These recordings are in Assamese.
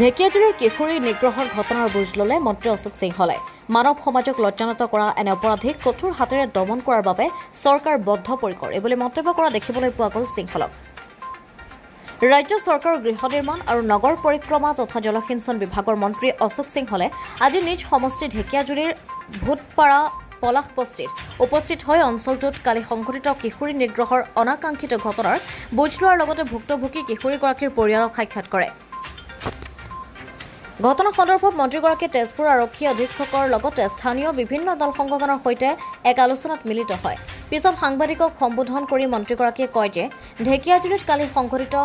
ঢেকিয়াজুলিৰ কিশোৰী নিগ্ৰহৰ ঘটনাৰ বুজ ল'লে মন্ত্ৰী অশোক সিংহলে মানৱ সমাজক লজ্জানত কৰা এনে অপৰাধীক কঠোৰ হাতেৰে দমন কৰাৰ বাবে চৰকাৰ বদ্ধপৰিকৰ এইবুলি মন্তব্য কৰা দেখিবলৈ পোৱা গ'ল সিংহলক। ৰাজ্য চৰকাৰৰ গৃহ নিৰ্মাণ আৰু নগৰ পৰিক্ৰমা তথা জলসিঞ্চন বিভাগৰ মন্ত্ৰী অশোক সিংহলে আজি নিজ সমষ্টি ঢেকিয়াজুলিৰ ভূতপাৰা পলাশ বস্তিত উপস্থিত হৈ অঞ্চলটোত কালি সংঘটিত কিশোৰী নিগ্ৰহৰ অনাকাংক্ষিত ঘটনাৰ বুজ লোৱাৰ লগতে ভুক্তভোগী কিশোৰীগৰাকীৰ পৰিয়ালক সাক্ষাৎ কৰে। ঘটনা সন্দৰ্ভত মন্ত্ৰীগৰাকীয়ে তেজপুৰ আৰক্ষী অধীক্ষকৰ লগতে স্থানীয় বিভিন্ন দল সংগঠনৰ সৈতে এক আলোচনাত মিলিত হয়। পিছত সাংবাদিকক সম্বোধন কৰি মন্ত্ৰীগৰাকীয়ে কয় যে ঢেকিয়াজুলিত কালি সংঘটিত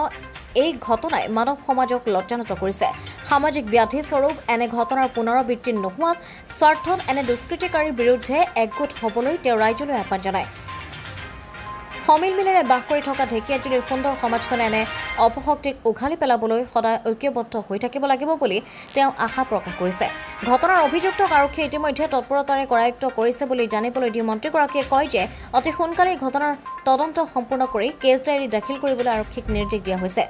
এই ঘটনাই মানৱ সমাজক লজ্জানত কৰিছে। সামাজিক ব্যাধি স্বৰূপ এনে ঘটনাৰ পুনৰাবৃত্তি নোহোৱাত স্বাৰ্থত এনে দুষ্কৃতিকাৰীৰ বিৰুদ্ধে একগোট হ'বলৈ তেওঁ ৰাইজলৈ আহ্বান জনায়। সমিলমিলেৰে বাস কৰি থকা ঢেকিয়াজুলিৰ সুন্দৰ সমাজখনে এনে অপশক্তিক উঘালি পেলাবলৈ সদায় ঐক্যবদ্ধ হৈ থাকিব লাগিব বুলি তেওঁ আশা প্ৰকাশ কৰিছে। ঘটনাৰ অভিযুক্তক আৰক্ষীয়ে ইতিমধ্যে তৎপৰতাৰে কৰায়ত্ব কৰিছে বুলি জানিবলৈ দি মন্ত্ৰীগৰাকীয়ে কয় যে অতি সোনকালেই ঘটনাৰ তদন্ত সম্পূৰ্ণ কৰি কেছ ডায়েৰী দাখিল কৰিবলৈ আৰক্ষীক নিৰ্দেশ দিয়া হৈছে।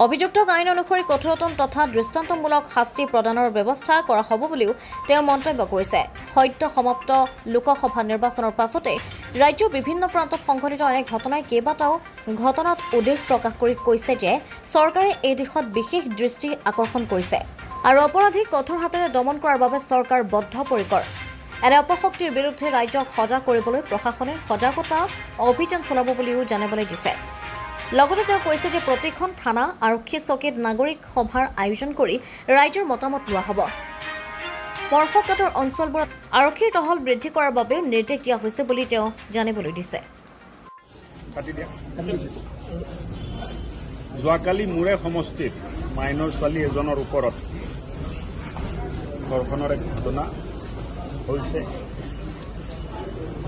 অভিযুক্তক আইন অনুসৰি কঠোৰতম তথা দৃষ্টান্তমূলক শাস্তি প্ৰদানৰ ব্যৱস্থা কৰা হ'ব বুলিও তেওঁ মন্তব্য কৰিছে। সদ্য সমাপ্ত লোকসভা নিৰ্বাচনৰ পাছতে ৰাজ্যৰ বিভিন্ন প্ৰান্তত সংঘটিত এনে ঘটনাই কেইবাটাও ঘটনাত উদ্বেগ প্ৰকাশ কৰি কৈছে যে চৰকাৰে এই দিশত বিশেষ দৃষ্টি আকৰ্ষণ কৰিছে আৰু অপৰাধীক কঠোৰ হাতেৰে দমন কৰাৰ বাবে চৰকাৰ বদ্ধপৰিকৰ। এনে অপশক্তিৰ বিৰুদ্ধে ৰাজ্যক সজাগ কৰিবলৈ প্ৰশাসনে সজাগতা অভিযান চলাব বুলিও জানিবলৈ দিছে। লগতে তেওঁ কৈছে যে প্ৰতিখন থানা আৰক্ষী চকীত নাগৰিক সভাৰ আয়োজন কৰি ৰাইজৰ মতামত লোৱা হ'ব। স্পৰ্শকাতৰ অঞ্চলবোৰত আৰক্ষীৰ টহল বৃদ্ধি কৰাৰ বাবেও নিৰ্দেশ দিয়া হৈছে বুলি তেওঁ জানিবলৈ দিছে। যোৱাকালি মোৰে সমষ্টিত মাইনৰ ছোৱালী এজনৰ ওপৰত ধৰ্ষণৰ এক ঘটনা হৈছে।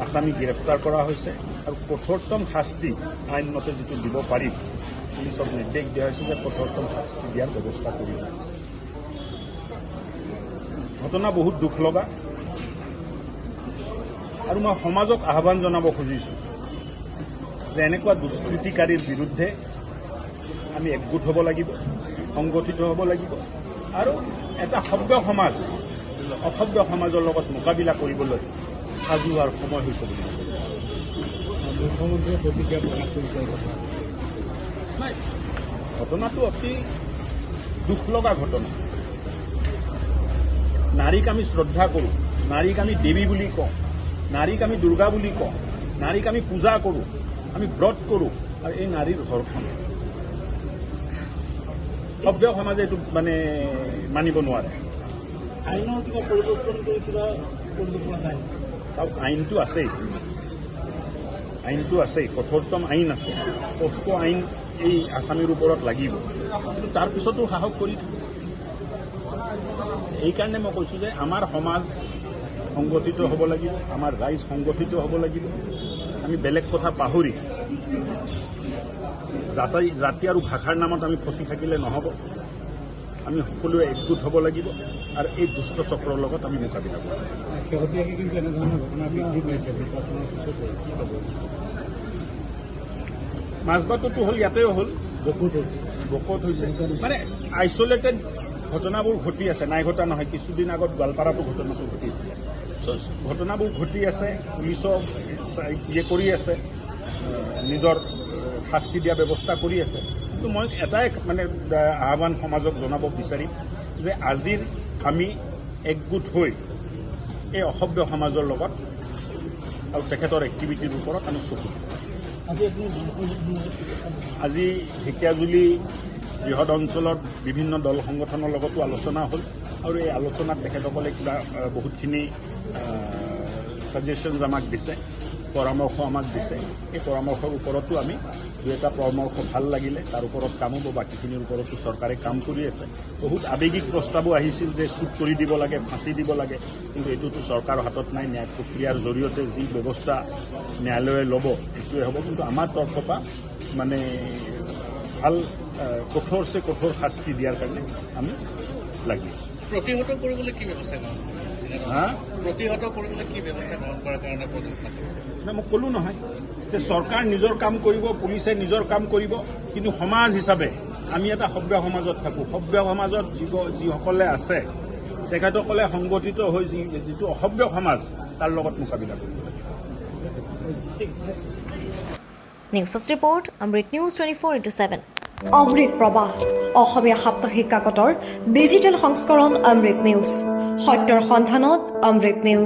আসামী গ্ৰেপ্তাৰ কৰা হৈছে আৰু কঠোৰতম শাস্তি আইনমতে যিটো দিব পাৰি পুলিচক নিৰ্দেশ দিয়া হৈছে যে কঠোৰতম শাস্তি দিয়াৰ ব্যৱস্থা কৰিব। ঘটনা বহুত দুখ লগা আৰু মই সমাজক আহ্বান জনাব খুজিছোঁ যে এনেকুৱা দুষ্কৃতিকাৰীৰ বিৰুদ্ধে আমি একগোট হ'ব লাগিব, সংগঠিত হ'ব লাগিব আৰু এটা সভ্য সমাজ অসভ্য সমাজৰ লগত মোকাবিলা কৰিবলৈ সাজু হোৱাৰ সময় হৈছে বুলি মুখ্যমন্ত্ৰীয়ে প্ৰতিক্ৰিয়া প্ৰকাশ কৰিছে। নাই, ঘটনাটো অতি দুখ লগা ঘটনা। নাৰীক আমি শ্ৰদ্ধা কৰোঁ, নাৰীক আমি দেৱী বুলি কওঁ, নাৰীক আমি দুৰ্গা বুলি কওঁ, নাৰীক আমি পূজা কৰোঁ, আমি ব্ৰত কৰোঁ আৰু এই নাৰীৰ ধৰ্ষণ সভ্য সমাজে এইটো মানিব নোৱাৰে। আইনৰ কিবা পৰিৱৰ্তন কৰি কিবা কৰিব পৰা যায়? চাওক, আইনটো আছেই, কঠোৰতম আইন আছে, পস্কো আইন এই আসামীৰ ওপৰত লাগিব, কিন্তু তাৰ পিছতো সাহস কৰি এইকাৰণে মই কৈছোঁ যে আমাৰ সমাজ সংগঠিত হ'ব লাগিব, আমাৰ ৰাইজ সংগঠিত হ'ব লাগিব। আমি বেলেগ কথা পাহৰি জাতি আৰু ভাষাৰ নামত আমি ফচি থাকিলে নহ'ব। আমি সকলোৱে একগোট হ'ব লাগিব আৰু এই দুষ্ট চক্ৰৰ লগত আমি মোকাবিলা কৰিম। শেহতীয়াকৈ কিন্তু এনেধৰণৰ ঘটনা বৃদ্ধি পাইছে নিৰ্বাচনৰ পিছত কি হ'ব? মাজবাটতো হ'ল, ইয়াতেও হ'ল, বকত হৈছে আইচলেটেড ঘটনাবোৰ ঘটি আছে, নাই ঘটা নহয়। কিছুদিন আগত গোৱালপাৰাতো ঘটনাটো ঘটিছিলে। ঘটনাবোৰ ঘটি আছে, পুলিচক কৰি আছে, নিজৰ শাস্তি দিয়া ব্যৱস্থা কৰি আছে। কিন্তু মই এটাই আহ্বান সমাজক জনাব বিচাৰিম যে আজিৰ আমি একগোট হৈ এই অসভ্য সমাজৰ লগত আৰু তেখেতৰ এক্টিভিটিৰ ওপৰত আমি চকু দিম। আজি ঢেকিয়াজুলি বৃহৎ অঞ্চলত বিভিন্ন দল সংগঠনৰ লগতো আলোচনা হ'ল আৰু এই আলোচনাত তেখেতসকলে কিবা বহুতখিনি ছাজেশ্যনছ আমাক দিছে, পৰামৰ্শ আমাক দিছে। এই পৰামৰ্শৰ ওপৰতো আমি দুই এটা পৰামৰ্শ ভাল লাগিলে তাৰ ওপৰত কাম হ'ব। বাকীখিনিৰ ওপৰতো চৰকাৰে কাম কৰি আছে। বহুত আৱেগিক প্ৰস্তাৱো আহিছিল যে চুট কৰি দিব লাগে, ফাঁচি দিব লাগে, কিন্তু এইটোতো চৰকাৰৰ হাতত নাই। ন্যায় প্ৰক্ৰিয়াৰ জৰিয়তে যি ব্যৱস্থা ন্যায়ালয়ে ল'ব এইটোৱে হ'ব। কিন্তু আমাৰ তৰফৰ পৰা ভাল কঠোৰছে কঠোৰ শাস্তি দিয়াৰ কাৰণে আমি লাগি আছোঁ। প্ৰতিহত কৰিবলৈ কি ব্যৱস্থা প্ৰতিহত কৰিবলৈ কি ব্যৱস্থা গ্ৰহণ কৰাৰ কাৰণে মই ক'লো নহয় যে চৰকাৰ নিজৰ কাম কৰিব, পুলিচে নিজৰ কাম কৰিব, কিন্তু সমাজ হিচাপে আমি এটা সভ্য সমাজত থাকোঁ। সভ্য সমাজত যিসকলে আছে তেখেতসকলে সংগঠিত হৈ যিটো অসভ্য সমাজ তাৰ লগত মোকাবিলা কৰিব লাগে। নিউজ ৰিপৰ্ট অমৃত নিউজ 24/7। অমৃত প্ৰবাহ অসমীয়া সাপ্তাহিক কাকতৰ ডিজিটেল সংস্কৰণ অমৃত নিউজ, সত্যৰ সন্ধানত অমৃত নিউজ।